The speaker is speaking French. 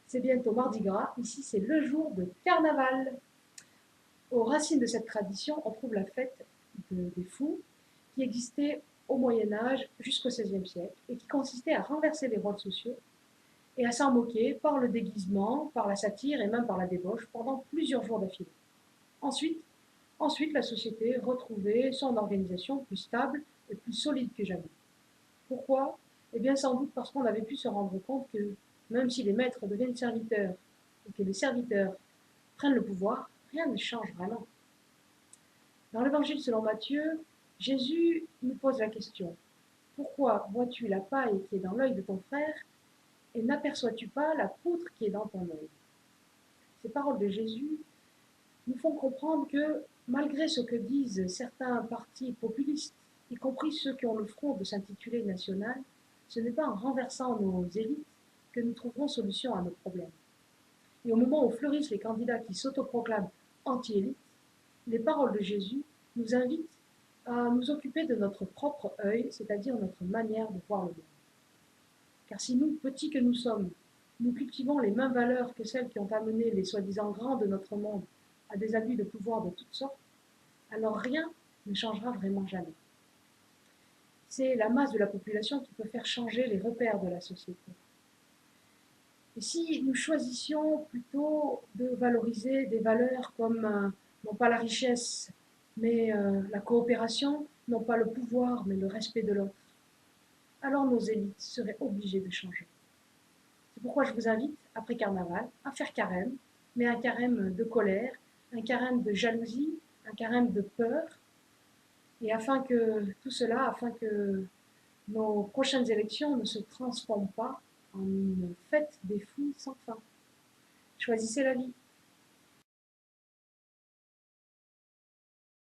C'est bientôt Mardi Gras, ici c'est le jour de carnaval. Aux racines de cette tradition, on trouve la fête des fous qui existait au Moyen-Âge jusqu'au XVIe siècle et qui consistait à renverser les rôles sociaux et à s'en moquer par le déguisement, par la satire et même par la débauche pendant plusieurs jours d'affilée. Ensuite, ensuite, la société retrouvait son organisation plus stable et plus solide que jamais. Pourquoi? Eh bien, sans doute parce qu'on avait pu se rendre compte que même si les maîtres deviennent serviteurs et que les serviteurs prennent le pouvoir, rien ne change vraiment. Dans l'évangile selon Matthieu, Jésus nous pose la question: pourquoi vois-tu la paille qui est dans l'œil de ton frère et n'aperçois-tu pas la poutre qui est dans ton œil? Ces paroles de Jésus nous font comprendre que, malgré ce que disent certains partis populistes, y compris ceux qui ont le front de s'intituler national, ce n'est pas en renversant nos élites que nous trouverons solution à nos problèmes. Et au moment où fleurissent les candidats qui s'autoproclament anti-élites, les paroles de Jésus nous invitent à nous occuper de notre propre œil, c'est-à-dire notre manière de voir le monde. Car si nous, petits que nous sommes, nous cultivons les mêmes valeurs que celles qui ont amené les soi-disant grands de notre monde à des abus de pouvoir de toutes sortes, alors rien ne changera vraiment jamais. C'est la masse de la population qui peut faire changer les repères de la société. Et si nous choisissions plutôt de valoriser des valeurs comme non pas la richesse, mais la coopération, non pas le pouvoir, mais le respect de l'autre, alors nos élites seraient obligées de changer. C'est pourquoi je vous invite, après carnaval, à faire carême, mais un carême de colère, un carême de jalousie, un carême de peur, et afin que tout cela, afin que nos prochaines élections ne se transforment pas en une fête des fous sans fin. Choisissez la vie.